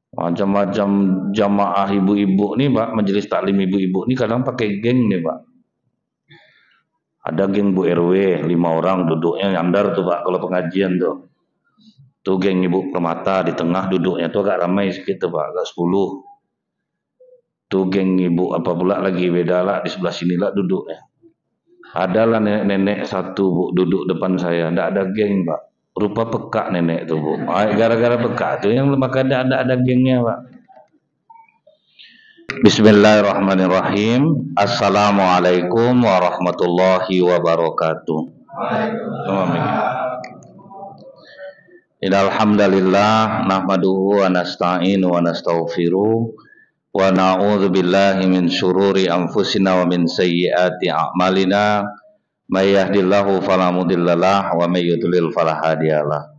Macam-macam jamaah ibu-ibu nih Pak, majelis taklim ibu-ibu nih kadang pakai geng nih Pak. Ada geng Bu RW 5 orang duduknya nyandar tuh Pak kalau pengajian tuh. Tuh geng Ibu Permata di tengah duduknya tuh agak ramai sedikit tuh Pak, agak 10. Tuh geng Ibu apa pula lagi beda lah di sebelah sini lah duduknya. Adalah nenek-nenek satu Bu duduk depan saya, ndak ada geng Pak. Rupa peka nenek tuh Bu. Gara-gara peka tuh yang maka ada gengnya Pak. Bismillahirrahmanirrahim. Assalamualaikum warahmatullahi wabarakatuh. Innalhamdalillah nahmaduhu wa nasta'inu wa nastaghfiruh wa na'udzu billahi min syururi anfusina wa min sayyiati a'malina may yahdihillahu fala mudhillalah wa may yudlil fala hadiyalah.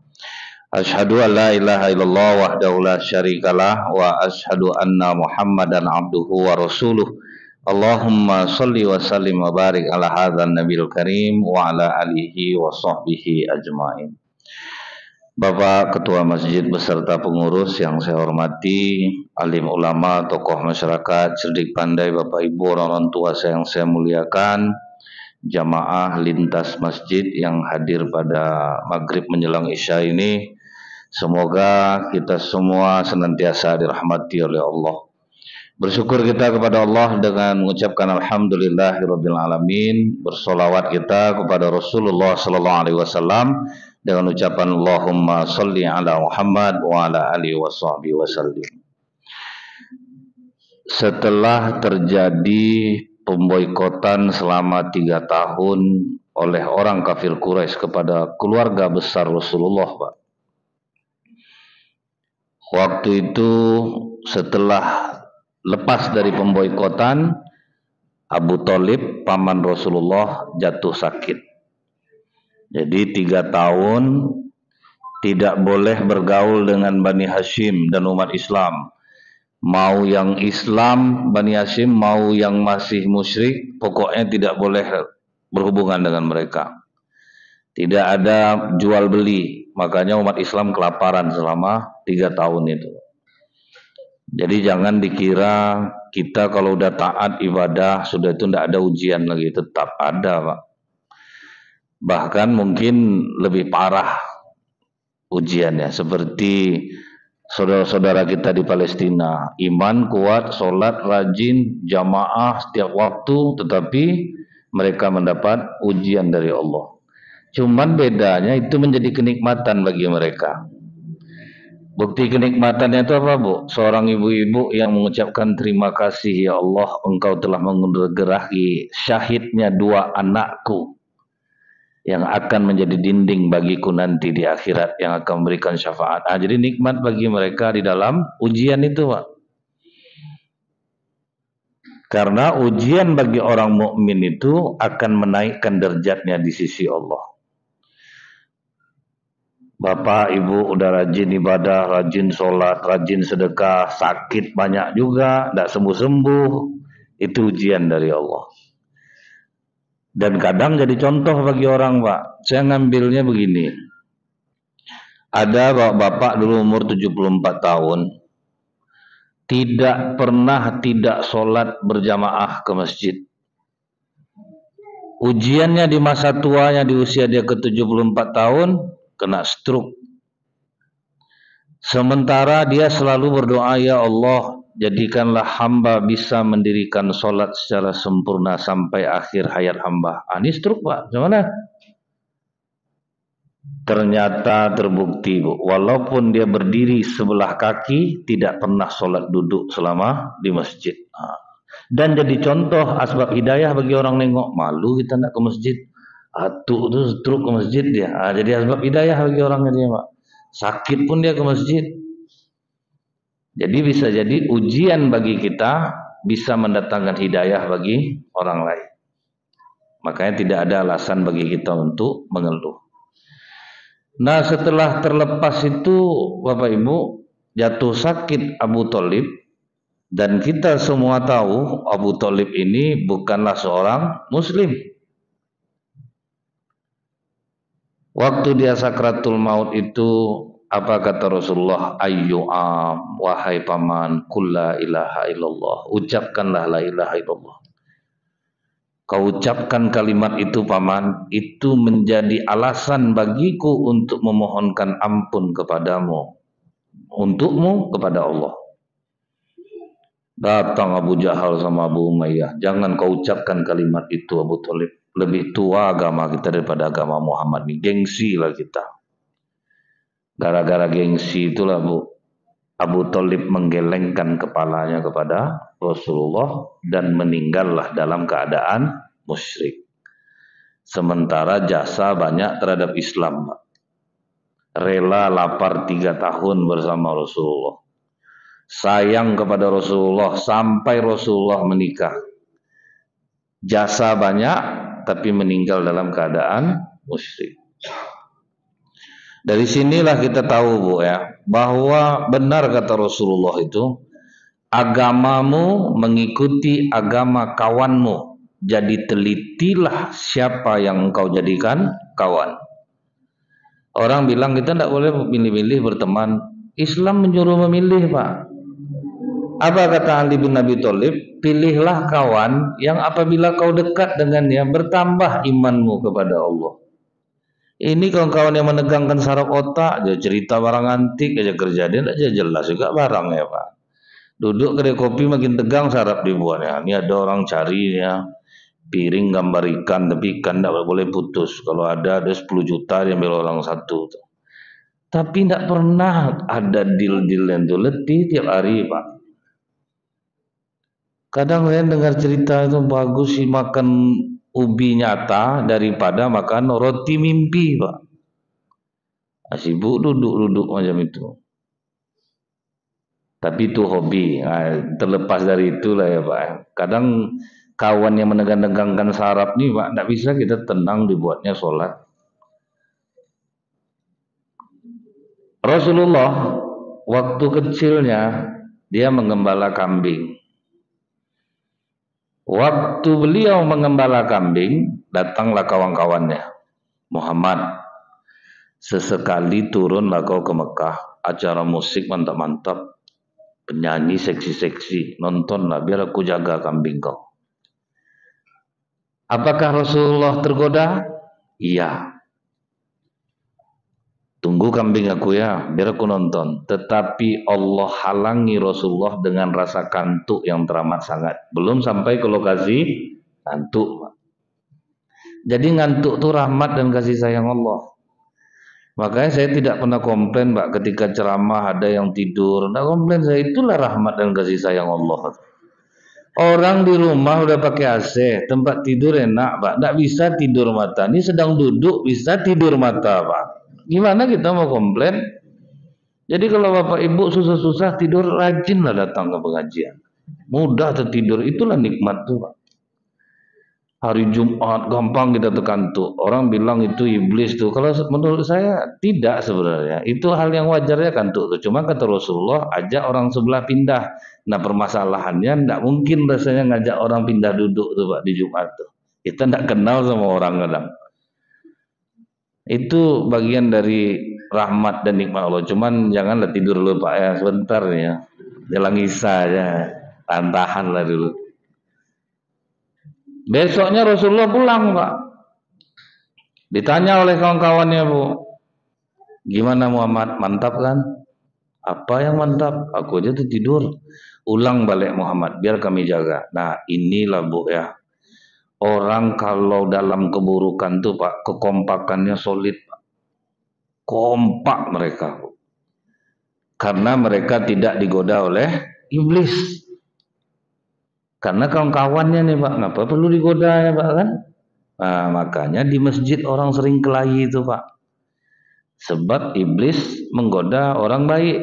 Asyhadu an la ilaha illallah wahdahu la syarikalah wa asyhadu anna Muhammadan abduhu wa rasuluh. Allahumma shalli wa sallim wa barik ala hadzal nabiyil karim wa ala alihi wa sahbihi ajmain. Bapak Ketua Masjid beserta pengurus yang saya hormati, alim ulama, tokoh masyarakat, cerdik pandai, Bapak Ibu, orang tua yang saya muliakan, jamaah lintas masjid yang hadir pada maghrib menjelang isya ini, semoga kita semua senantiasa dirahmati oleh Allah. Bersyukur kita kepada Allah dengan mengucapkan alhamdulillahirabbil alamin, bersolawat kita kepada Rasulullah sallallahu alaihi wasallam dengan ucapan Allahumma sholli ala Muhammad wa ala alihi washabihi wasallim. Setelah terjadi pemboikotan selama 3 tahun oleh orang kafir Quraisy kepada keluarga besar Rasulullah, Pak. Waktu itu setelah lepas dari pemboikotan, Abu Thalib paman Rasulullah jatuh sakit. Jadi 3 tahun tidak boleh bergaul dengan Bani Hashim dan umat Islam. Mau yang Islam Bani Hashim, mau yang masih musyrik, pokoknya tidak boleh berhubungan dengan mereka. Tidak ada jual beli, makanya umat Islam kelaparan selama 3 tahun itu. Jadi jangan dikira kita kalau udah taat ibadah sudah itu tidak ada ujian lagi, tetap ada Pak. Bahkan mungkin lebih parah ujiannya, seperti saudara-saudara kita di Palestina, iman kuat, sholat rajin, jamaah setiap waktu, tetapi mereka mendapat ujian dari Allah. Cuman bedanya itu menjadi kenikmatan bagi mereka. Bukti kenikmatannya itu apa Bu? Seorang ibu-ibu yang mengucapkan terima kasih ya Allah, engkau telah menggerakkan syahidnya 2 anakku yang akan menjadi dinding bagiku nanti di akhirat, yang akan memberikan syafaat. Jadi nikmat bagi mereka di dalam ujian itu, Pak. Karena ujian bagi orang mukmin itu akan menaikkan derajatnya di sisi Allah. Bapak, Ibu udah rajin ibadah, rajin sholat, rajin sedekah, sakit banyak juga, tidak sembuh-sembuh, itu ujian dari Allah. Dan kadang jadi contoh bagi orang Pak. Saya ngambilnya begini. Ada bapak dulu umur 74 tahun. Tidak pernah tidak sholat berjamaah ke masjid. Ujiannya di masa tuanya di usia dia ke 74 tahun. Kena stroke. Sementara dia selalu berdoa, ya Allah, jadikanlah hamba bisa mendirikan sholat secara sempurna sampai akhir hayat hamba. Ini stroke Pak, gimana? Ternyata terbukti Bu, walaupun dia berdiri sebelah kaki, tidak pernah sholat duduk selama di masjid. Dan jadi contoh asbab hidayah bagi orang nengok, malu kita nak ke masjid. Atuk tu stroke ke masjid dia. Jadi asbab hidayah bagi orangnya dia Pak. Sakit pun dia ke masjid. Jadi bisa jadi ujian bagi kita, bisa mendatangkan hidayah bagi orang lain. Makanya tidak ada alasan bagi kita untuk mengeluh. Nah setelah terlepas itu Bapak Ibu, jatuh sakit Abu Thalib. Dan kita semua tahu Abu Thalib ini bukanlah seorang muslim. Waktu dia sakratul maut itu Apa kata Rasulullah? Ayyu'am, wahai paman, qul la ilaha illallah. Ucapkanlah la ilaha illallah. Kau ucapkan kalimat itu paman, itu menjadi alasan bagiku untuk memohonkan ampun kepadamu, untukmu kepada Allah. Datang Abu Jahal sama Abu Umayyah, jangan kau ucapkan kalimat itu Abu Thalib. Lebih tua agama kita daripada agama Muhammad ini, gengsi lah kita. Gara-gara gengsi itulah Abu Thalib menggelengkan kepalanya kepada Rasulullah dan meninggallah dalam keadaan musyrik. Sementara jasa banyak terhadap Islam. Rela lapar 3 tahun bersama Rasulullah. Sayang kepada Rasulullah sampai Rasulullah menikah. Jasa banyak tapi meninggal dalam keadaan musyrik. Dari sinilah kita tahu Bu ya, bahwa benar kata Rasulullah itu, agamamu mengikuti agama kawanmu. Jadi telitilah siapa yang engkau jadikan kawan. Orang bilang kita tidak boleh milih-milih berteman. Islam menyuruh memilih Pak. Apa kata Ali bin Abi Thalib? Pilihlah kawan yang apabila kau dekat dengannya bertambah imanmu kepada Allah. Ini kawan-kawan yang menegangkan saraf otak, dia cerita barang antik aja kerja, dia tidak jelas juga barangnya Pak. Duduk kedai kopi makin tegang saraf dibuatnya. Ini ada orang cari ya, piring gambar ikan, tapi ikan tidak boleh putus. Kalau ada 10 juta dia ambil orang satu. Tapi tidak pernah ada deal-deal yang itu, letih tiap hari Pak. Kadang saya dengar cerita itu bagus sih makan ubi nyata daripada makan roti mimpi Pak. Sibuk duduk-duduk macam itu. Tapi itu hobi. Nah, terlepas dari itulah ya Pak. Kadang kawan yang menegang-negangkan saraf nih Pak, tidak bisa kita tenang dibuatnya sholat. Rasulullah waktu kecilnya dia menggembala kambing. Waktu beliau menggembala kambing, datanglah kawan-kawannya. Muhammad, sesekali turunlah kau ke Mekah, acara musik mantap-mantap, penyanyi seksi-seksi, nontonlah biar aku jaga kambing kau. Apakah Rasulullah tergoda? Iya. Tunggu kambing aku ya, biar aku nonton. Tetapi Allah halangi Rasulullah dengan rasa kantuk yang teramat sangat. Belum sampai ke lokasi ngantuk. Jadi ngantuk itu rahmat dan kasih sayang Allah. Makanya saya tidak pernah komplain Pak ketika ceramah ada yang tidur. Tidak komplain saya, itulah rahmat dan kasih sayang Allah. Orang di rumah udah pakai AC, tempat tidur enak Pak. Tidak bisa tidur mata. Ini sedang duduk bisa tidur mata Pak. Gimana kita mau komplain? Jadi kalau Bapak Ibu susah-susah tidur, rajinlah datang ke pengajian. Mudah tertidur, itulah nikmat tuh Pak. Hari Jumat gampang kita terkantuk. Orang bilang itu iblis tuh. Kalau menurut saya tidak sebenarnya. Itu hal yang wajarnya kantuk tuh. Cuma kata Rasulullah, ajak orang sebelah pindah. Nah permasalahannya tidak mungkin rasanya ngajak orang pindah duduk tuh Pak di Jumat tuh. Kita tidak kenal sama orang kadang. Itu bagian dari rahmat dan nikmat Allah. Cuman janganlah tidur dulu Pak ya, sebentar ya. Jalan isya aja. Tahan lah dulu. Besoknya Rasulullah pulang Pak. Ditanya oleh kawan-kawannya Bu, gimana Muhammad, mantap kan? Apa yang mantap? Aku aja tuh tidur. Ulang balik Muhammad, biar kami jaga. Nah inilah Bu ya. Orang kalau dalam keburukan tuh Pak, kekompakannya solid Pak. Kompak mereka Bu. Karena mereka tidak digoda oleh iblis. Karena kawan-kawannya nih Pak, ngapa perlu digoda ya Pak kan? Nah makanya di masjid orang sering kelahi itu Pak. Sebab iblis menggoda orang baik.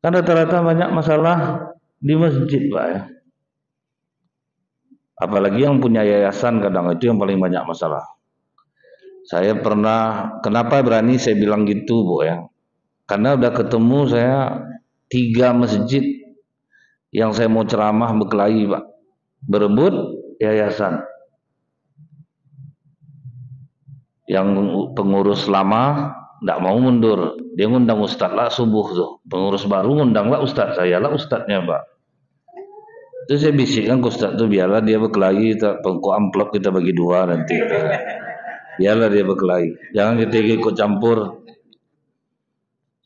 Kan rata-rata banyak masalah di masjid Pak ya. Apalagi yang punya yayasan kadang itu yang paling banyak masalah. Saya pernah, kenapa berani saya bilang gitu Bu ya? Karena udah ketemu saya 3 masjid yang saya mau ceramah berkelahi Pak. Berebut yayasan. Yang pengurus lama Tidak mau mundur. Dia ngundang ustaz lah subuh tuh. Pengurus baru ngundang lah ustaz. Saya lah ustaznya pak. Itu saya bisikkan ke ustaz tuh, biarlah dia berkelahi. Pengko amplop kita bagi dua nanti. Biarlah dia berkelahi. Jangan kita ikut campur.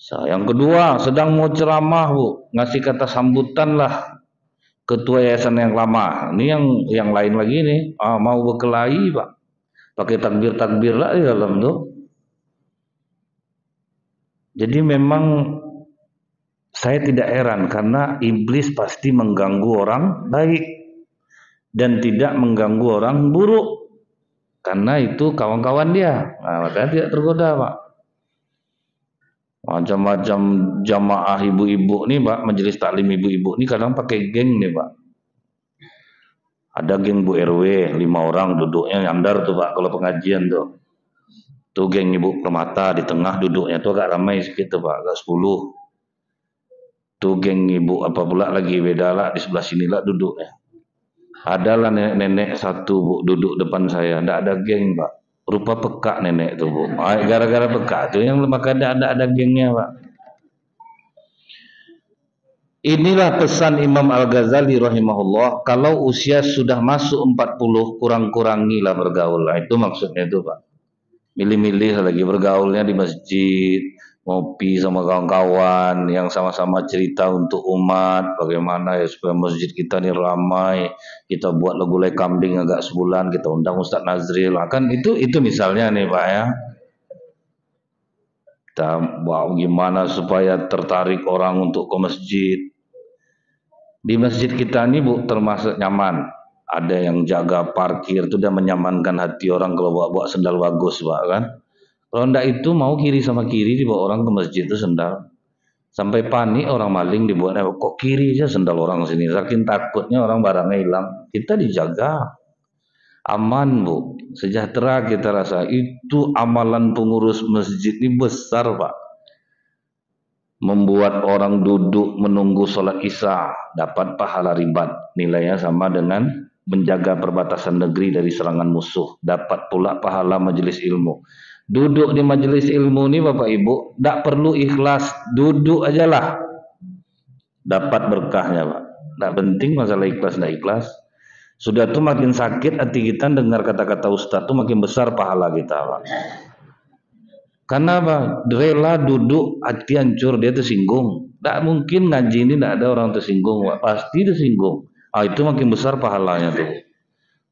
Yang kedua, sedang mau ceramah bu, ngasih kata sambutan lah ketua yayasan yang lama. Ini yang lain lagi nih, mau berkelahi pak, pakai takbir lah di dalam tuh. Jadi memang saya tidak heran karena iblis pasti mengganggu orang baik dan tidak mengganggu orang buruk, karena itu kawan-kawan dia. Nah, makanya tidak tergoda pak. Macam-macam jamaah ibu-ibu nih pak, majelis taklim ibu-ibu nih kadang pakai geng nih pak. Ada geng Bu RW 5 orang duduknya nyandar tuh pak kalau pengajian tuh. Tuh geng ibu permata di tengah duduknya tuh agak ramai sedikit tuh pak, agak 10. Tuh geng ibu apa pula lagi beda lah di sebelah sini lah duduknya. Adalah nenek-nenek satu bu duduk depan saya, tidak ada geng pak. Rupa peka nenek tuh bu. Gara-gara peka tuh yang maka ada gengnya pak. Inilah pesan Imam Al-Ghazali rahimahullah, kalau usia sudah masuk 40 kurang-kurangilah bergaul. Nah, itu maksudnya itu pak. Milih-milih lagi bergaulnya di masjid, ngopi sama kawan-kawan yang sama-sama cerita untuk umat, bagaimana ya supaya masjid kita ini ramai, kita buat gulai kambing agak sebulan, kita undang Ustadz Nazril, kan itu misalnya nih pak ya. Kita gimana supaya tertarik orang untuk ke masjid. Di masjid kita ini bu termasuk nyaman. Ada yang jaga parkir itu, dia menyamankan hati orang kalau bawa sendal bagus pak kan. Kalau ndak itu mau kiri sama kiri dibawa orang ke masjid itu sendal. Sampai panik orang maling dibuatnya kok kiri aja sendal orang sini. Saking takutnya orang barangnya hilang. Kita dijaga. Aman bu. Sejahtera kita rasa. Itu amalan pengurus masjid ini besar pak. Membuat orang duduk menunggu sholat isya dapat pahala ribat, nilainya sama dengan menjaga perbatasan negeri dari serangan musuh, dapat pula pahala majelis ilmu. Duduk di majelis ilmu ini bapak ibu tidak perlu ikhlas, duduk aja lah dapat berkahnya pak. Tidak penting masalah ikhlas tidak ikhlas, sudah tuh makin sakit hati kita dengar kata-kata ustaz tuh makin besar pahala kita pak. Karena apa? Rela duduk hati hancur dia tersinggung. Tak mungkin ngaji ini tidak ada orang tersinggung, Pak. Pasti tersinggung. Itu makin besar pahalanya tuh.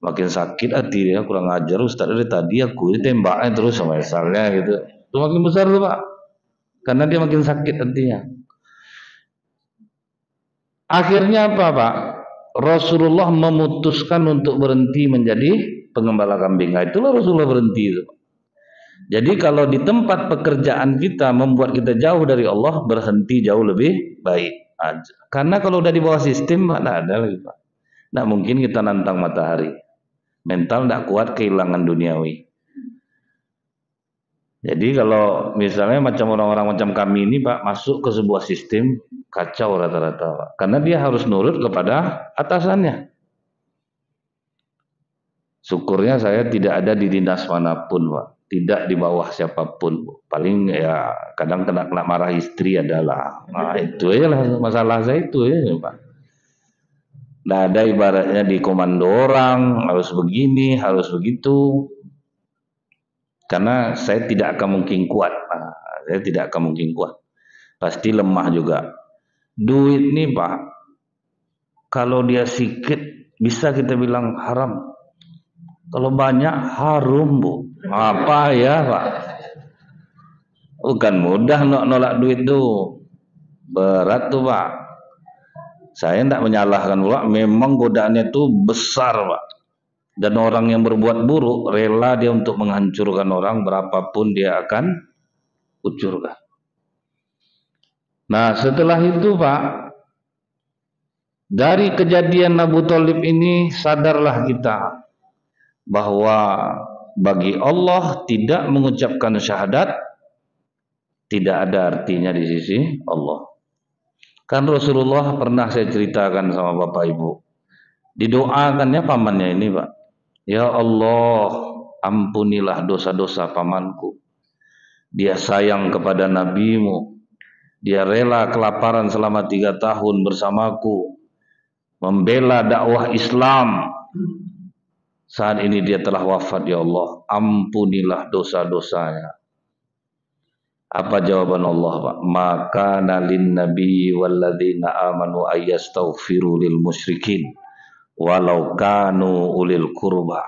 Makin sakit hati dia, kurang ajar Ustaz dari tadi aku ditembaknya terus sama misalnya gitu. Itu makin besar tuh Pak. Karena dia makin sakit hatinya. Akhirnya apa Pak? Rasulullah memutuskan untuk berhenti menjadi pengembala kambing. Nah, itulah Rasulullah berhenti itu. Jadi kalau di tempat pekerjaan kita membuat kita jauh dari Allah, berhenti jauh lebih baik. Karena kalau udah di bawah sistem, tidak ada lagi Pak. Tidak mungkin kita nantang matahari. Mental tidak kuat, kehilangan duniawi. Jadi kalau misalnya macam orang-orang macam kami ini Pak, masuk ke sebuah sistem, kacau rata-rata Pak. Karena dia harus nurut kepada atasannya. Syukurnya saya tidak ada di dinas manapun Pak. Tidak di bawah siapapun, paling ya kadang kena marah istri adalah, nah itu aja lah masalah saya itu ya Pak. Tidak ada ibaratnya di komando orang harus begini harus begitu, karena saya tidak akan mungkin kuat, saya tidak akan mungkin kuat, pasti lemah juga. Duit nih Pak, kalau dia sedikit bisa kita bilang haram, kalau banyak harum bu. Apa ya Pak? Bukan mudah nolak duit tuh, berat tuh Pak. Saya tidak menyalahkan Pak, memang godaannya tuh besar Pak. Dan orang yang berbuat buruk rela dia untuk menghancurkan orang, berapapun dia akan kucurkan. Nah setelah itu Pak, dari kejadian Abu Thalib ini sadarlah kita bahwa bagi Allah tidak mengucapkan syahadat tidak ada artinya di sisi Allah. Kan Rasulullah pernah saya ceritakan sama Bapak Ibu, didoakannya pamannya ini Pak, ya Allah ampunilah dosa-dosa pamanku, dia sayang kepada nabimu, dia rela kelaparan selama 3 tahun bersamaku, membela dakwah Islam. Saat ini dia telah wafat, ya Allah, ampunilah dosa-dosanya. Apa jawaban Allah, Pak? Maka nalin nabi walladzina amanu ayyastaghfiru lil musyrikin walau kanu ulil kurba.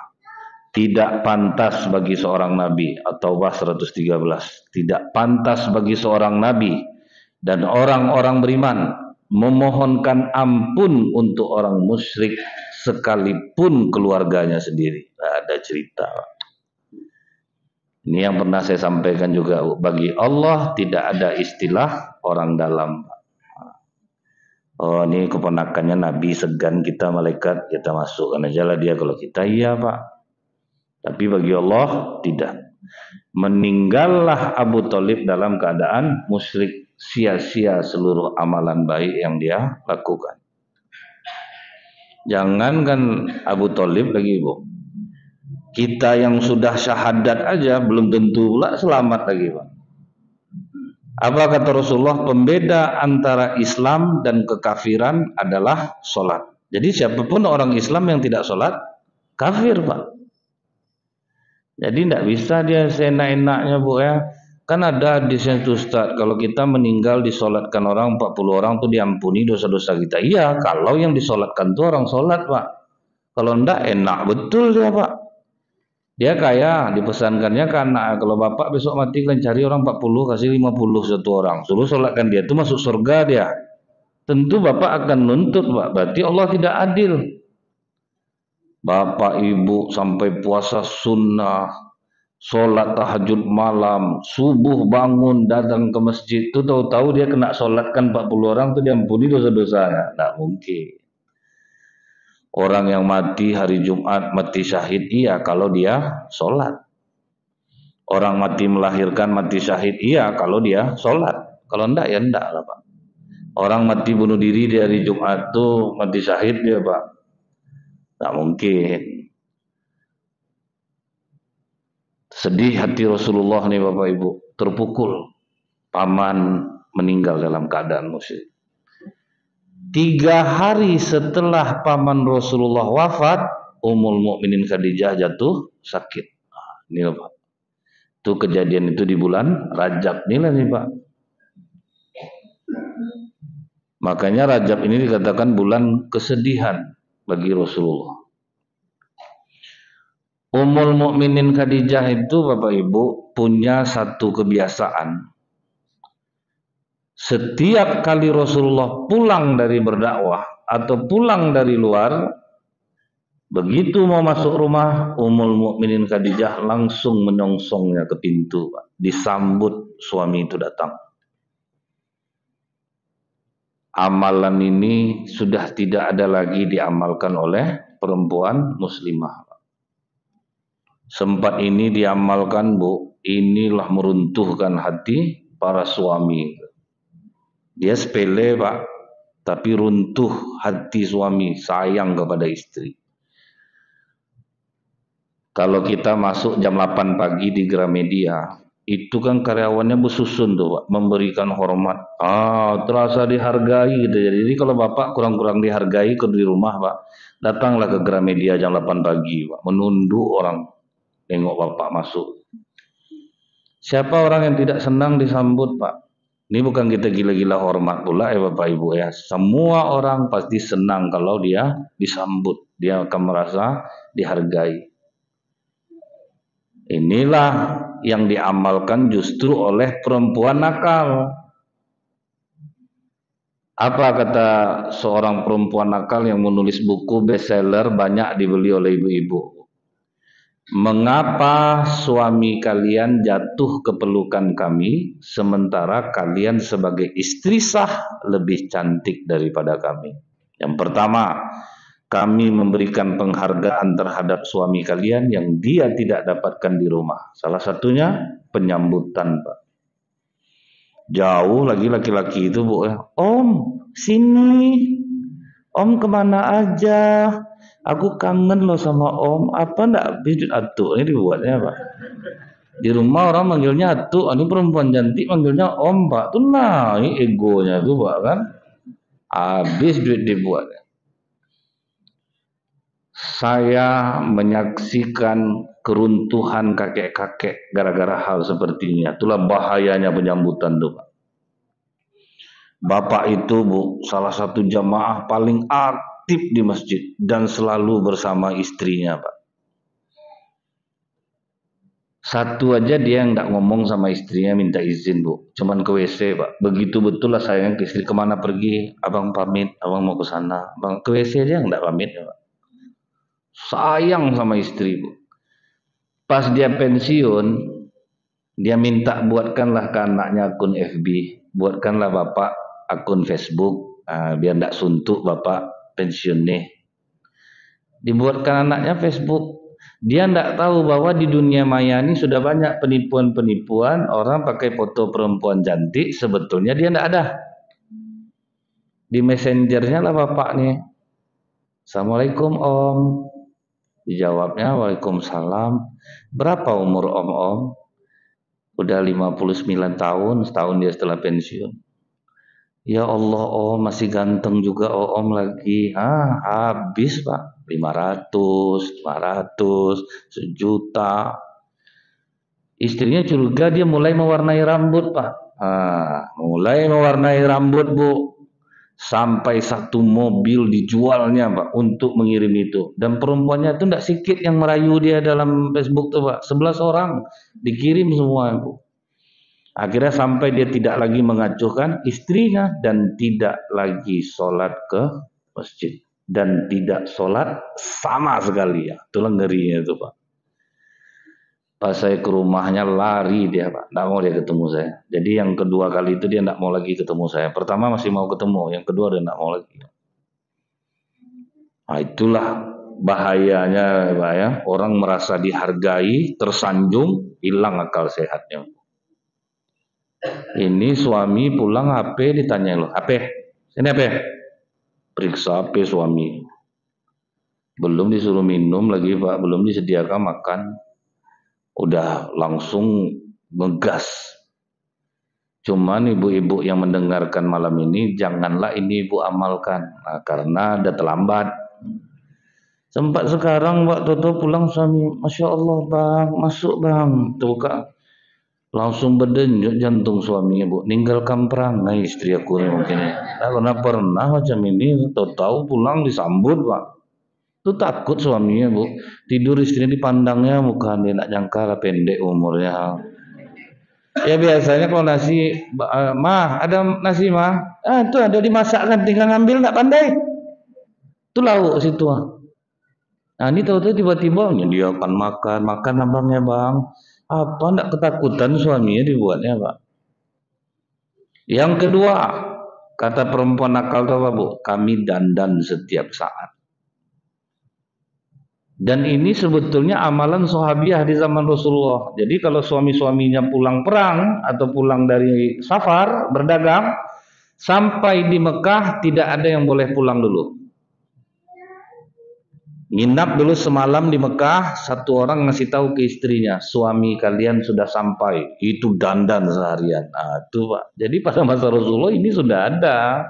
Tidak pantas bagi seorang nabi, atau Taubah 113, tidak pantas bagi seorang nabi dan orang-orang beriman memohonkan ampun untuk orang musyrik sekalipun keluarganya sendiri. Ada cerita. Ini yang pernah saya sampaikan juga, bagi Allah tidak ada istilah orang dalam. Oh, ini keponakannya Nabi, segan kita malaikat, kita masukkan aja lah dia. Kalau kita iya, Pak. Tapi bagi Allah tidak. Meninggallah Abu Thalib dalam keadaan musyrik, sia-sia seluruh amalan baik yang dia lakukan. Jangankan Abu Thalib lagi, Bu. Kita yang sudah syahadat aja belum tentu pula selamat lagi, Pak. Apa kata Rasulullah? Pembeda antara Islam dan kekafiran adalah sholat. Jadi siapapun orang Islam yang tidak sholat, kafir, Pak. Jadi tidak bisa dia seenak-enaknya, Bu, ya. Kan ada hadisnya itu, Ustaz, kalau kita meninggal disolatkan orang 40 orang tuh diampuni dosa-dosa kita. Iya, kalau yang disolatkan tuh orang sholat, Pak. Kalau enggak, enak betul dia, Pak. Dia kaya, dipesankannya ke anak, kalau bapak besok mati kalian cari orang 40, kasih 50 satu orang, suruh sholatkan dia, itu masuk surga dia. Tentu bapak akan nuntut, Pak. Berarti Allah tidak adil. Bapak ibu sampai puasa sunnah, sholat tahajud malam, subuh bangun datang ke masjid, itu tahu-tahu dia kena sholatkan 40 orang itu diampuni dosa-dosanya. Tidak mungkin. Orang yang mati hari Jumat, mati syahid, iya kalau dia sholat. Orang mati melahirkan, mati syahid, iya kalau dia sholat. Kalau enggak, ya enggak lah, Pak. Orang mati bunuh diri di hari Jumat tuh mati syahid dia, Pak. Tak mungkin. Sedih hati Rasulullah nih, Bapak Ibu. Terpukul. Paman meninggal dalam keadaan musyrik. 3 hari setelah paman Rasulullah wafat, Ummul Mukminin Khadijah jatuh sakit. Ini, Pak. Itu kejadian itu di bulan Rajab nih Pak. Makanya Rajab ini dikatakan bulan kesedihan bagi Rasulullah. Ummul Mukminin Khadijah itu, Bapak Ibu, punya satu kebiasaan. Setiap kali Rasulullah pulang dari berdakwah atau pulang dari luar, begitu mau masuk rumah, Ummul Mukminin Khadijah langsung menyongsongnya ke pintu, Pak. Disambut suami itu datang. Amalan ini sudah tidak ada lagi diamalkan oleh perempuan muslimah. Sempat ini diamalkan, Bu, inilah meruntuhkan hati para suami. Dia sepele, Pak, tapi runtuh hati suami, sayang kepada istri. Kalau kita masuk jam 8 pagi di Gramedia, itu kan karyawannya bersusun tuh, Pak, memberikan hormat. Terasa dihargai gitu. Jadi kalau Bapak kurang-kurang dihargai ke di rumah, Pak, datanglah ke Gramedia jam 8 pagi, Pak, menunduk orang tengok Bapak masuk. Siapa orang yang tidak senang disambut, Pak? Ini bukan kita gila-gila hormat pula, Bapak Ibu, ya. Semua orang pasti senang kalau dia disambut. Dia akan merasa dihargai. Inilah yang diamalkan justru oleh perempuan nakal. Apa kata seorang perempuan nakal yang menulis buku bestseller banyak dibeli oleh ibu-ibu? Mengapa suami kalian jatuh ke pelukan kami, sementara kalian sebagai istri sah lebih cantik daripada kami? Yang pertama, kami memberikan penghargaan terhadap suami kalian yang dia tidak dapatkan di rumah. Salah satunya penyambutan, Pak. Jauh lagi laki-laki itu, Bu, ya. Om, sini. Om kemana aja? Aku kangen loh sama Om. Apa ndak bijut atuk ini dibuatnya, Pak? Di rumah orang manggilnya atu, ini perempuan cantik manggilnya om pak, tuh naik egonya tuh pak kan, habis duit dibuat. Saya menyaksikan keruntuhan kakek-kakek gara-gara hal seperti ini. Itulah bahayanya penyambutan tuh pak. Bapak itu bu, salah satu jamaah paling aktif di masjid dan selalu bersama istrinya pak. Satu aja dia nggak ngomong sama istrinya minta izin bu, cuman ke WC pak. Begitu betul lah sayang ke istri, kemana pergi, abang pamit, abang mau ke sana, abang ke WC aja nggak pamit ya pak. Sayang sama istri bu. Pas dia pensiun, dia minta buatkanlah ke anaknya akun FB, buatkanlah bapak akun Facebook, biar nggak suntuk bapak pensiun nih. Dibuatkan anaknya Facebook. Dia tidak tahu bahwa di dunia maya ini sudah banyak penipuan-penipuan orang pakai foto perempuan cantik, sebetulnya dia tidak ada. Di messengernya lah bapak nih. Assalamualaikum om. Dijawabnya waalaikumsalam. Berapa umur om? Udah 59 tahun, setahun dia setelah pensiun. Ya Allah om, masih ganteng juga om lagi. Habis pak. 500, 500, sejuta. Istrinya curiga, dia mulai mewarnai rambut pak. Mulai mewarnai rambut bu, sampai satu mobil dijualnya pak untuk mengirim itu. Dan perempuannya itu tidak sedikit yang merayu dia dalam Facebook tuh pak. 11 orang dikirim semua bu. Akhirnya sampai dia tidak lagi mengacuhkan istrinya dan tidak lagi sholat ke masjid. Dan tidak sholat sama sekali ya, itulah ngerinya itu pak. Pas saya ke rumahnya lari dia pak, tidak mau dia ketemu saya. Jadi yang kedua kali itu dia tidak mau lagi ketemu saya. Pertama masih mau ketemu, yang kedua dia tidak mau lagi. Nah itulah bahayanya pak ya, orang merasa dihargai, tersanjung, hilang akal sehatnya. Ini suami pulang HP ditanya loh, HP, ini HP. Periksa HP suami, belum disuruh minum lagi pak, belum disediakan makan, udah langsung ngegas. Cuman ibu-ibu yang mendengarkan malam ini, janganlah ini ibu amalkan, karena udah terlambat. Sempat sekarang waktu itu pulang suami, Masya Allah bang, masuk bang, tuh kak, langsung berdenyut jantung suaminya bu, ninggalkan perangai istri aku nih mungkin ya. Karena pernah macam ini, tahu pulang disambut pak, itu takut suaminya bu, tidur istrinya dipandangnya, muka dia nak nyangka lah pendek umurnya. Ya biasanya kalau nasi, mah ada nasi mah, itu ada dimasak kan, tinggal ngambil nggak pandai, itu lauk situ. Nah ini tahu-tahu tiba-tiba dia akan makan abangnya bang. Apa enggak ketakutan suaminya dibuatnya pak. Yang kedua, kata perempuan nakal itu apa bu? Kami dandan setiap saat. Dan ini sebetulnya amalan sahabiah di zaman Rasulullah. Jadi kalau suami-suaminya pulang perang atau pulang dari safar berdagang, sampai di Mekah tidak ada yang boleh pulang dulu. Nginap dulu semalam di Mekah, satu orang ngasih tahu ke istrinya, suami kalian sudah sampai, itu dandan seharian. Itu pak. Jadi pada masa Rasulullah ini sudah ada.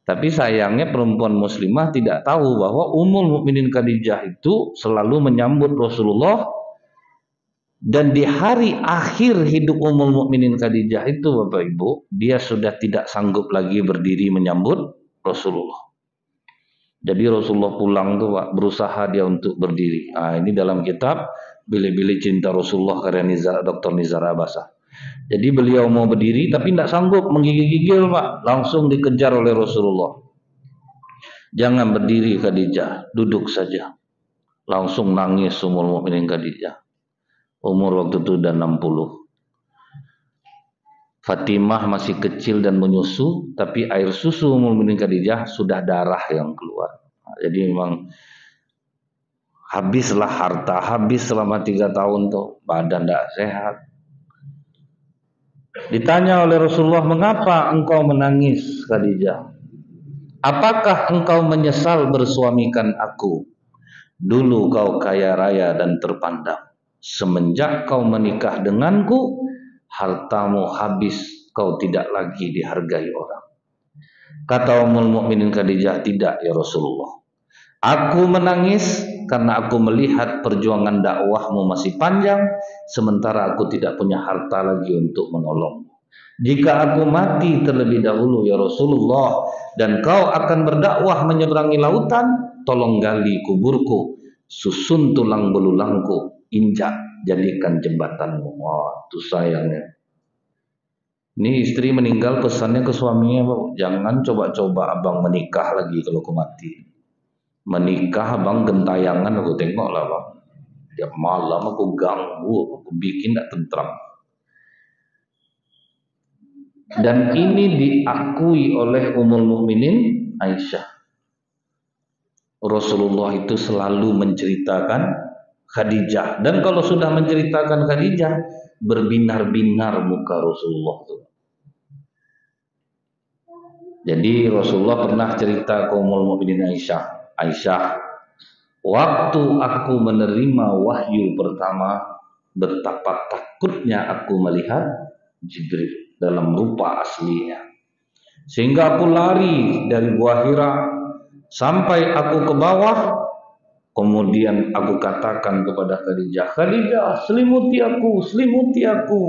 Tapi sayangnya perempuan muslimah tidak tahu bahwa Ummul Mukminin Khadijah itu selalu menyambut Rasulullah. Dan di hari akhir hidup Ummul Mukminin Khadijah itu Bapak Ibu, dia sudah tidak sanggup lagi berdiri menyambut Rasulullah. Jadi Rasulullah pulang tuh pak, berusaha dia untuk berdiri. Ini dalam kitab Bili-Bili Cinta Rasulullah karya Dr. Nizar Abasah. Jadi beliau mau berdiri tapi tidak sanggup, menggigil-gigil pak, langsung dikejar oleh Rasulullah. Jangan berdiri Khadijah, duduk saja. Langsung nangis Ummul Mukminin Khadijah. Umur waktu itu udah 60. Fatimah masih kecil dan menyusu, tapi air susu Ummul Mukminin Khadijah sudah darah yang keluar. Jadi memang habislah harta, habis selama 3 tahun tuh, badan tidak sehat. Ditanya oleh Rasulullah, mengapa engkau menangis Khadijah? Apakah engkau menyesal bersuamikan aku? Dulu kau kaya raya dan terpandang. semenjak kau menikah denganku, hartamu habis, kau tidak lagi dihargai orang. Kata Ummul Mukminin Khadijah, tidak ya Rasulullah. Aku menangis karena aku melihat perjuangan dakwahmu masih panjang, sementara aku tidak punya harta lagi untuk menolongmu. Jika aku mati terlebih dahulu ya Rasulullah, dan kau akan berdakwah menyeberangi lautan, tolong gali kuburku, susun tulang belulangku, injak, jadikan jembatanmu. Wah, itu sayangnya. Ini istri meninggal, pesannya ke suaminya, jangan coba-coba abang menikah lagi kalau aku mati. Menikah abang gentayangan, aku tengok lah bang. Tiap malam aku ganggu, aku bikin tak tentram. Dan ini diakui oleh Ummul Mukminin Aisyah. Rasulullah itu selalu menceritakan Khadijah, dan kalau sudah menceritakan Khadijah, berbinar-binar muka Rasulullah itu. Jadi Rasulullah pernah cerita ke Ummul Mukminin Aisyah, waktu aku menerima wahyu pertama, betapa takutnya aku melihat Jibril dalam rupa aslinya, sehingga aku lari dari Gua Hira sampai aku ke bawah. Kemudian aku katakan kepada Khadijah, Khadijah, selimuti aku.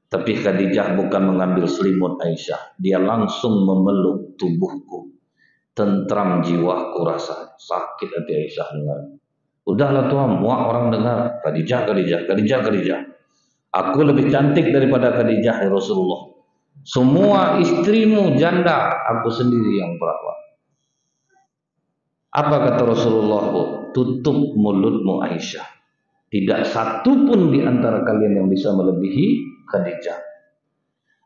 Tapi Khadijah bukan mengambil selimut Aisyah, dia langsung memeluk tubuhku. Tentram jiwaku rasa, sakit hati Aisyah dengar. Udahlah Tuhan, muak orang dengar. Khadijah. Aku lebih cantik daripada Khadijah ya Rasulullah. Semua istrimu janda, aku sendiri yang perawat. Apa kata Rasulullah? Tutup mulutmu Aisyah. Tidak satu pun di antara kalian yang bisa melebihi Khadijah.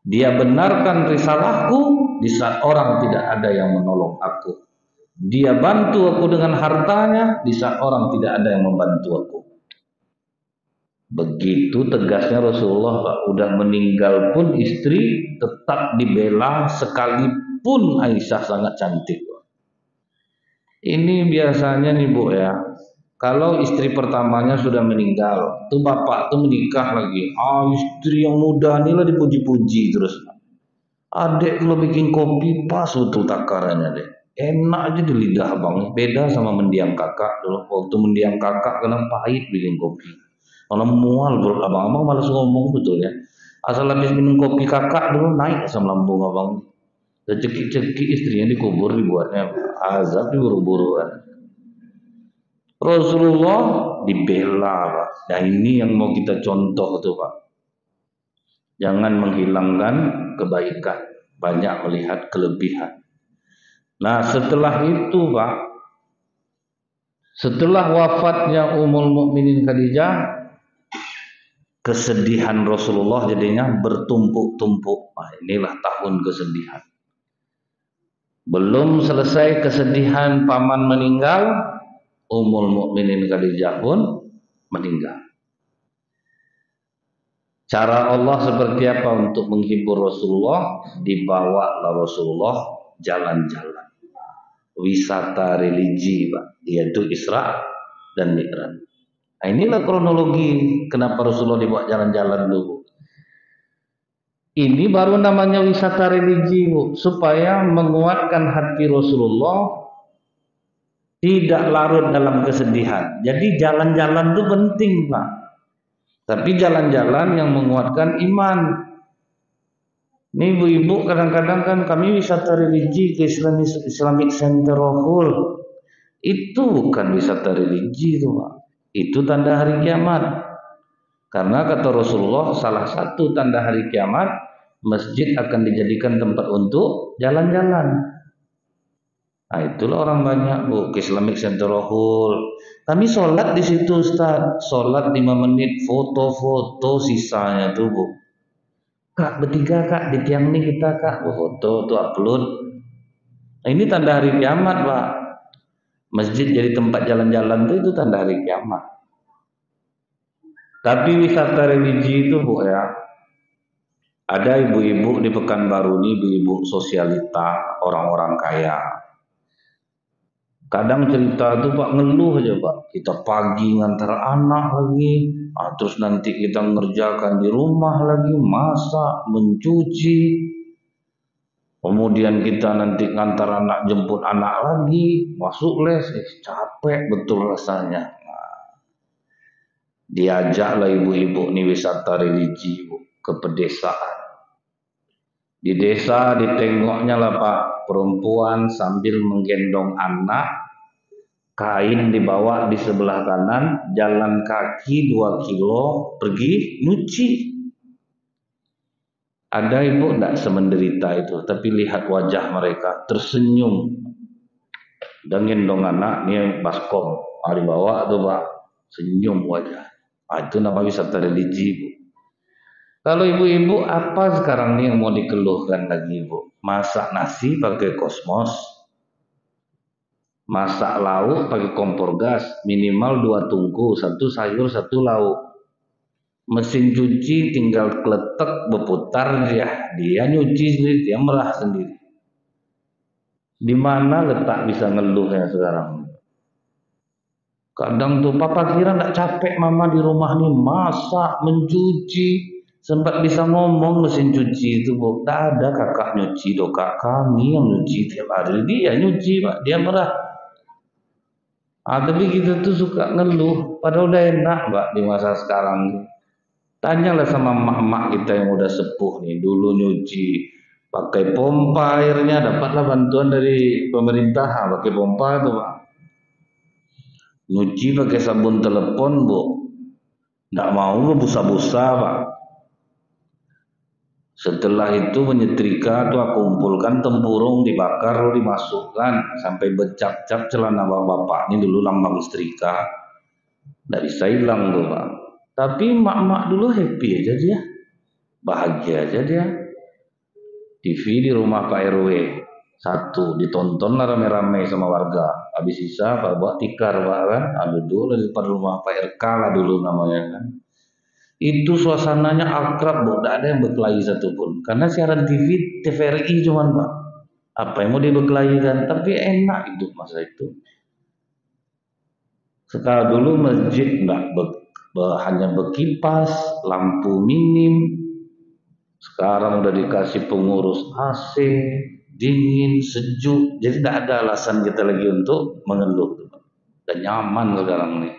Dia benarkan risalahku di saat orang tidak ada yang menolong aku. Dia bantu aku dengan hartanya di saat orang tidak ada yang membantu aku. Begitu tegasnya Rasulullah, Pak. Udah meninggal pun istri tetap dibela, sekalipun Aisyah sangat cantik. Ini biasanya nih Bu ya, kalau istri pertamanya sudah meninggal, tuh bapak tuh menikah lagi, istri yang muda inilah dipuji-puji terus. Adek kalau bikin kopi pas betul takarannya deh, enak aja di lidah abang. Beda sama mendiang kakak dulu, waktu mendiang kakak kena pahit bikin kopi. Kalau mual bro, abang malas ngomong betul ya. Asal habis minum kopi kakak dulu naik asam lambung abang. Cekik-cekik istrinya dikubur dibuatnya azab diburu-buru kan. Rasulullah dibela Pak. Nah ini yang mau kita contoh tuh Pak. Jangan menghilangkan kebaikan, banyak melihat kelebihan. Nah setelah itu Pak, setelah wafatnya Ummul Mukminin Khadijah, kesedihan Rasulullah jadinya bertumpuk-tumpuk. Nah, inilah tahun kesedihan. Belum selesai kesedihan paman meninggal, Ummul Mukminin Khadijah pun meninggal. Cara Allah seperti apa untuk menghibur Rasulullah? Dibawalah Rasulullah jalan-jalan, wisata religi Pak, yaitu Isra dan Mi'raj. Nah, inilah kronologi kenapa Rasulullah dibawa jalan-jalan dulu. Ini baru namanya wisata religi Bu, supaya menguatkan hati Rasulullah tidak larut dalam kesedihan. Jadi jalan-jalan itu penting Pak, tapi jalan-jalan yang menguatkan iman. Ini ibu-ibu kadang-kadang kan kami wisata religi ke Islamic Center Hall. Itu bukan wisata religi itu Pak, itu tanda hari kiamat. Karena kata Rasulullah, salah satu tanda hari kiamat, masjid akan dijadikan tempat untuk jalan-jalan. Nah itulah orang banyak Bu ke Islamic Center Hall. Kami sholat di situ Ustaz, sholat 5 menit, foto-foto sisanya tuh Bu. Kak bertiga Kak di tiang ini kita Kak, foto tuh upload. Nah, ini tanda hari kiamat Pak. Masjid jadi tempat jalan-jalan itu tanda hari kiamat. Tapi wisata religi itu Bu ya, ada ibu-ibu di Pekanbaru ini, ibu-ibu sosialita, orang-orang kaya. Kadang cerita tuh Pak ngeluh aja Pak. Kita pagi ngantar anak lagi, terus nanti kita ngerjakan di rumah lagi, masak, mencuci. Kemudian kita nanti ngantar anak, jemput anak lagi, masuk les, capek betul rasanya. Diajaklah ibu-ibu nih wisata religi Bu, ke pedesaan. Di desa ditengoknya lah Pak, perempuan sambil menggendong anak, kain dibawa di sebelah kanan, jalan kaki 2 kilo, pergi nyuci. Ada ibu enggak semenderita itu, tapi lihat wajah mereka tersenyum dan gendong anak, nih baskom, dibawa tuh Pak, senyum wajah. Itu nama wisata religi Bu. Kalau ibu-ibu apa sekarang nih yang mau dikeluhkan lagi Bu? Masak nasi pakai kosmos, masak lauk pakai kompor gas, minimal 2 tungku, 1 sayur 1 lauk. Mesin cuci tinggal kletek berputar, dia nyuci sendiri, dia merah sendiri. Di mana letak bisa ngeluhnya sekarang? Kadang tuh papa kira nggak capek mama di rumah nih masak, mencuci, sempat bisa ngomong mesin cuci itu Bu, tak ada kakak nyuci, kak kami yang nyuci tiap hari, dia nyuci Pak, dia merah. Tapi kita tuh suka ngeluh, padahal udah enak Pak di masa sekarang. Tanyalah sama emak-emak kita yang udah sepuh nih, dulu nyuci pakai pompa airnya, dapatlah bantuan dari pemerintah pakai pompa tuh Pak. Nyuci pakai sabun telepon Bu, nggak mau busa-busa Pak. Setelah itu menyetrika tuh aku kumpulkan tempurung, dibakar lalu dimasukkan sampai bercap-cap celana bapak ini dulu lambang setrika, nggak bisa hilang tuh Pak. Tapi mak-mak dulu happy aja dia, bahagia aja dia. TV di rumah Pak RW 1 ditonton rame-rame sama warga. Habis sisa Pak bawa tikar Pak kan, duduk di depan rumah Pak RK lah dulu namanya kan. Itu suasananya akrab Bu, tidak ada yang berkelahi satupun. Karena siaran TV TVRI cuman Pak. Apa yang mau dibekelahi kan? Tapi enak hidup masa itu. Sekarang dulu masjid enggak hanya berkipas, lampu minim. Sekarang udah dikasih pengurus AC, dingin, sejuk. Jadi tidak ada alasan kita lagi untuk mengeluh. Dan nyaman sekarang nih.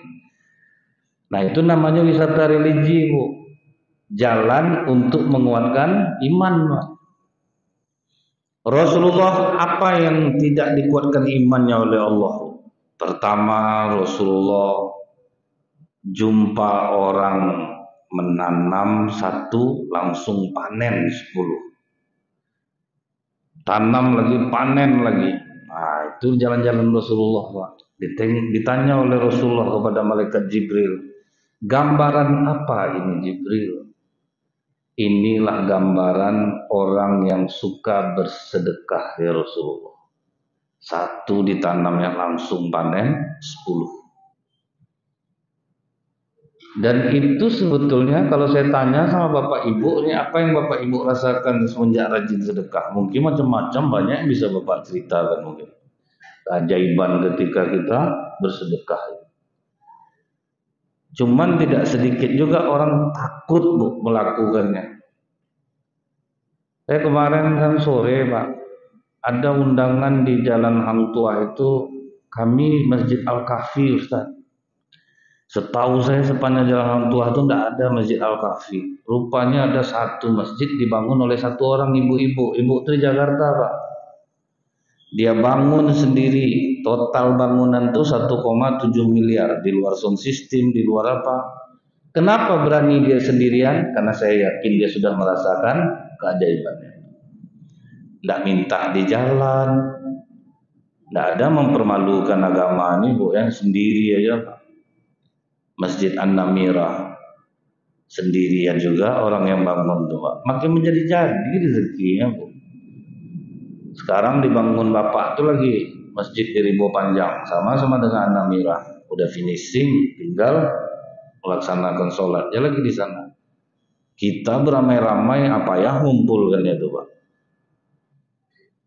Nah itu namanya wisata religi Bu. Jalan untuk menguatkan iman Pak. Rasulullah apa yang tidak dikuatkan imannya oleh Allah? Pertama, Rasulullah jumpa orang menanam 1 langsung panen 10. Tanam lagi, panen lagi. Nah, itu jalan-jalan Rasulullah Pak. Ditanya oleh Rasulullah kepada malaikat Jibril, gambaran apa ini Jibril? Inilah gambaran orang yang suka bersedekah ya Rasulullah. 1 ditanamnya langsung panen 10. Dan itu sebetulnya kalau saya tanya sama Bapak Ibu, ini apa yang Bapak Ibu rasakan semenjak rajin sedekah? Mungkin macam-macam, banyak yang bisa Bapak ceritakan mungkin. Keajaiban ketika kita bersedekah. Cuman tidak sedikit juga orang takut Bu melakukannya. Saya kemarin kan sore Pak, ada undangan di Jalan Hang Tuah itu, kami Masjid Al-Kahfi Ustaz. Setahu saya sepanjang Jalan Hang Tuah itu tidak ada Masjid Al-Kahfi. Rupanya ada 1 masjid dibangun oleh 1 orang ibu-ibu. Ibu itu di Jakarta Pak. Dia bangun sendiri. Total bangunan itu 1,7 miliar. Di luar sound system, di luar apa. Kenapa berani dia sendirian? Karena saya yakin dia sudah merasakan keajaibannya. Tidak minta di jalan. Tidak ada mempermalukan agama ini Bu, yang sendiri aja Pak. Masjid An-Namirah sendirian juga orang yang bangun tuh Pak. Makin menjadi-jadi rezekinya Bu. Sekarang dibangun Bapak tuh lagi masjid di Ribo Panjang, sama-sama dengan An-Namirah. Udah finishing, tinggal melaksanakan sholatnya lagi di sana. Kita beramai-ramai apa ya ngumpul kan ya tuh Pak.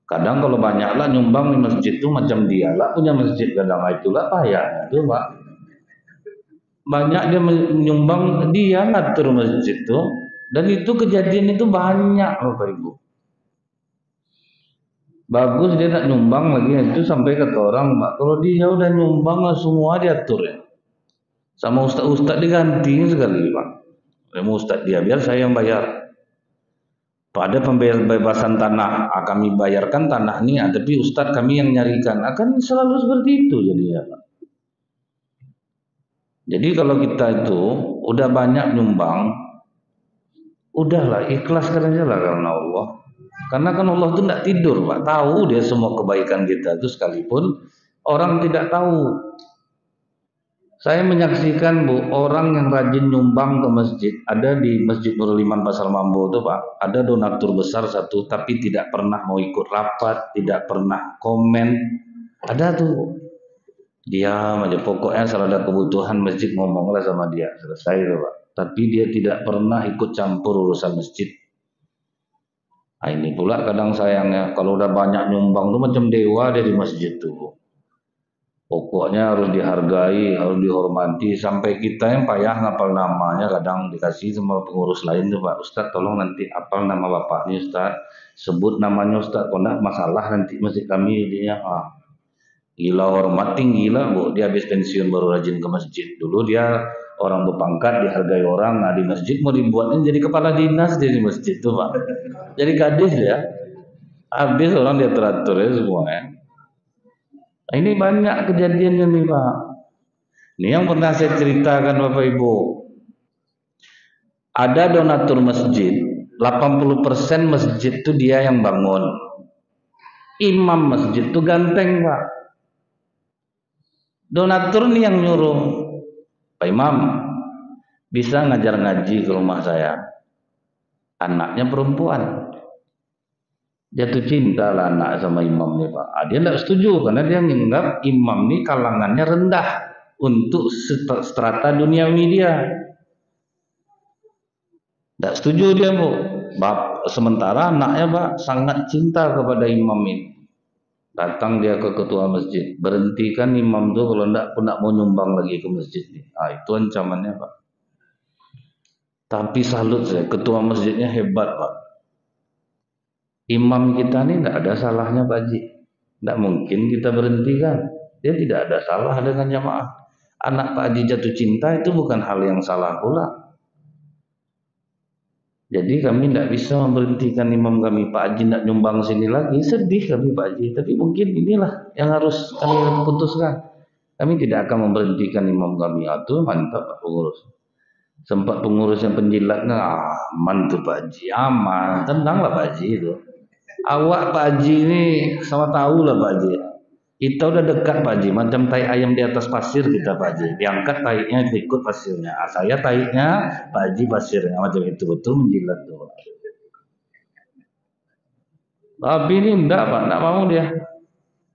Kadang kalau banyak lah nyumbang di masjid itu macam dia lah punya masjid, kadang itulah payahnya itu Pak. Banyak dia menyumbang, dia ngatur masjid itu, dan itu kejadian itu banyak Bapak Ibu. Bagus dia nak nyumbang lagi, itu sampai kata orang Pak, kalau dia udah nyumbang lah semua diatur ya. Sama ustaz-ustaz diganti sekali Pak. Sama ustaz dia, biar saya yang bayar. Pada pembebasan tanah, kami bayarkan tanah ini, tapi ustaz kami yang nyarikan. Akan selalu seperti itu jadinya Pak. Jadi kalau kita itu udah banyak nyumbang, udahlah ikhlaskan aja lah karena Allah. Karena kan Allah itu tidak tidur Pak, tahu dia semua kebaikan kita itu sekalipun orang tidak tahu. Saya menyaksikan Bu, orang yang rajin nyumbang ke masjid, ada di Masjid Nurul Iman Pasar Mambo itu Pak, ada donatur besar satu, tapi tidak pernah mau ikut rapat, tidak pernah komen, ada tuh. Diam aja, pokoknya kalau ada kebutuhan masjid ngomonglah sama dia, selesai tuh Pak. Tapi dia tidak pernah ikut campur urusan masjid. Nah, ini pula kadang sayangnya, kalau udah banyak nyumbang tuh macam dewa dia di masjid tuh. Pokoknya harus dihargai, harus dihormati, sampai kita yang payah ngapal namanya kadang dikasih sama pengurus lain tuh Pak, Ustaz tolong nanti apal nama bapaknya Ustaz, sebut namanya Ustaz, kalau enggak masalah nanti masjid kami dia. Gila, hormat tinggi lah Bu, dia habis pensiun baru rajin ke masjid. Dulu dia orang berpangkat, dihargai orang, nah di masjid mau dibuatnya jadi kepala dinas dia di masjid tuh Pak, jadi kadis ya, habis orang dia teratur ya semua ya. Nah, ini banyak kejadiannya nih Pak. Ini yang pernah saya ceritakan Bapak Ibu. Ada donatur masjid, 80% masjid itu dia yang bangun. Imam masjid itu ganteng Pak. Donatur nih yang nyuruh, Pak Imam bisa ngajar ngaji ke rumah saya. Anaknya perempuan. Jatuh cinta lah anak sama imam nih Pak. Dia tidak setuju karena dia menganggap imam ini kalangannya rendah untuk strata duniawi dia. Tidak setuju dia Bu. Sementara anaknya Pak sangat cinta kepada imam ini. Datang dia ke ketua masjid, berhentikan imam itu kalau tidak mau nyumbang lagi ke masjid ini. Itu ancamannya Pak. Tapi salut saya, ketua masjidnya hebat Pak. Imam kita ini tidak ada salahnya Pak Haji. Tidak mungkin kita berhentikan. Dia tidak ada salah dengan jamaah. Anak Pak Haji jatuh cinta itu bukan hal yang salah pula. Jadi kami tidak bisa memberhentikan imam kami. Pak Haji tidak nyumbang sini lagi. Sedih kami Pak Haji. Tapi mungkin inilah yang harus kami putuskan. Kami tidak akan memberhentikan imam kami. Itu mantap Pak pengurus. Sempat pengurus yang penjilatnya, mantap Pak Haji. Aman. Tenanglah Pak Haji itu. Awak Pak Haji ini sama tahu lah Pak Haji. Kita udah dekat Pak Haji, macam tai ayam di atas pasir kita Pak Haji. Diangkat taiknya ikut pasirnya. Saya taiknya, Pak Haji pasirnya, macam itu betul menjilat tuh. Tapi ini enggak Pak, enggak mau dia.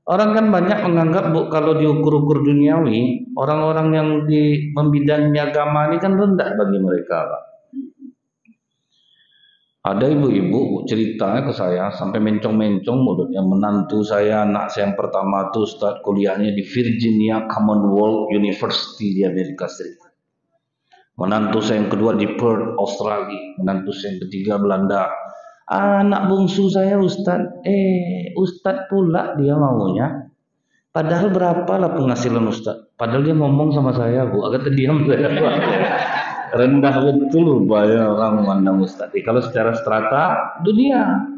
Orang kan banyak menganggap Bu, kalau diukur-ukur duniawi, orang-orang yang di membidangi agama ini kan rendah bagi mereka Pak. Ada ibu-ibu ceritanya ke saya sampai mencong-mencong mulutnya, menantu saya, anak saya yang pertama tuh Ustaz kuliahnya di Virginia Commonwealth University di Amerika Serikat. Menantu saya yang kedua di Perth, Australia. Menantu saya yang ketiga Belanda. Anak bungsu saya Ustaz, Ustaz pula dia maunya. Padahal berapalah penghasilan Ustaz? Padahal dia ngomong sama saya Bu, agak terdiam saya. Rendah betul bayar orang memandang Ustaz. Kalau secara strata dunia.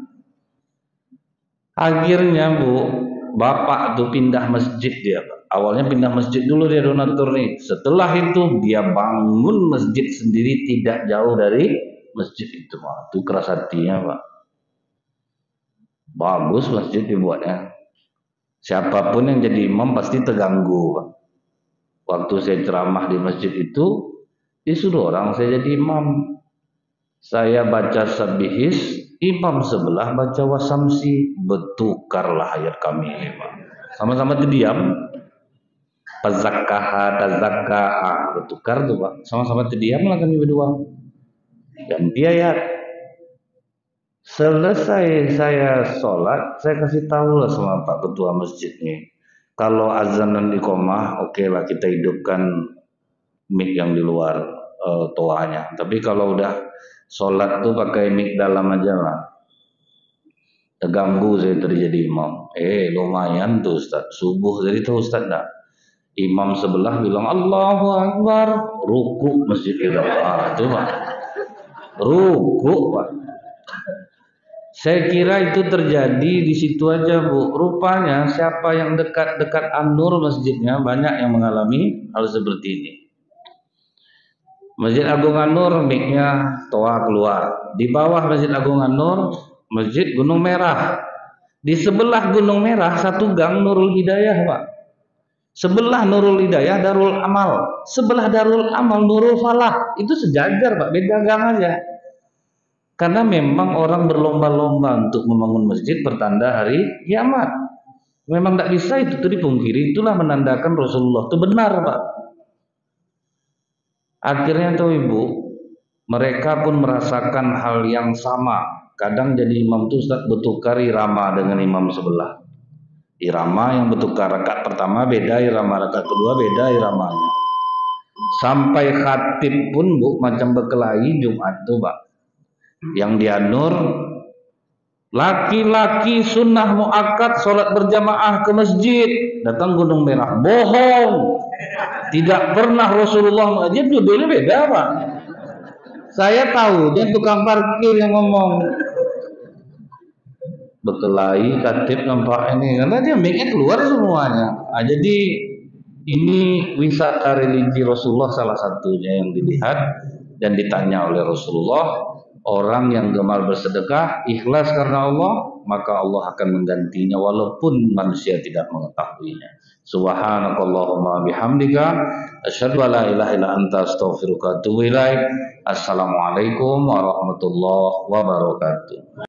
Akhirnya Bu, bapak tuh pindah masjid dia Pak. Awalnya pindah masjid dulu dia donatur nih. Setelah itu dia bangun masjid sendiri tidak jauh dari masjid itu Pak. Itu keras hatinya Pak. Bagus masjid dibuatnya. Siapapun yang jadi imam pasti terganggu Pak. Waktu saya ceramah di masjid itu, disuruh orang saya jadi imam. Saya baca sabihis, imam sebelah baca wasamsi, bertukarlah ayat kami Pak. Sama-sama terdiam. Pazakkaha, tazakkaha, bertukar tuh Pak. Sama-sama terdiam lah kami berdua. Ganti ayat. Selesai saya sholat, saya kasih tahu lah sama Pak Ketua Masjid nih. Kalau azan dan iqamah, oke lah kita hidupkan mic yang di luar toanya. Tapi kalau udah sholat tuh pakai mic dalam aja lah. Terganggu saya terjadi imam. Lumayan tuh Ustaz. Subuh jadi tuh Ustaz dah. Imam sebelah bilang Allahu Akbar, ruku masjid kita. Itu Pak. Ruku Pak. Saya kira itu terjadi di situ aja Bu. Rupanya siapa yang dekat-dekat An-Nur masjidnya banyak yang mengalami hal seperti ini. Masjid Agung An-Nur mic-nya toa keluar. Di bawah Masjid Agung An-Nur Masjid Gunung Merah. Di sebelah Gunung Merah satu gang Nurul Hidayah Pak. Sebelah Nurul Hidayah Darul Amal. Sebelah Darul Amal Nurul Falah. Itu sejajar Pak, beda gang aja. Karena memang orang berlomba-lomba untuk membangun masjid pertanda hari kiamat. Memang tidak bisa itu dipungkiri. Itulah menandakan Rasulullah itu benar Pak. Akhirnya tuh Ibu, mereka pun merasakan hal yang sama. Kadang jadi imam itu Ustaz bertukar irama dengan imam sebelah. Irama yang bertukar rakaat pertama beda, irama rakaat kedua beda iramanya. Sampai khatib pun Bu macam berkelahi Jumat tuh Pak. Yang di An-Nur laki-laki sunnah muakkad sholat berjamaah ke masjid, datang Gunung Merah, bohong. Tidak pernah Rasulullah mengajar, dua-duanya beda Pak. Saya tahu dia tukang parkir yang ngomong. Berkelahi khatib nampak ini karena dia mic-nya keluar semuanya. Jadi ini wisata religi Rasulullah salah satunya yang dilihat dan ditanya oleh Rasulullah. Orang yang gemar bersedekah ikhlas karena Allah, maka Allah akan menggantinya walaupun manusia tidak mengetahuinya. Subhanakallahumma bihamdika asyhadu an la ilaha illa anta astaghfiruka wa atubu ilaik. Assalamualaikum warahmatullahi wabarakatuh.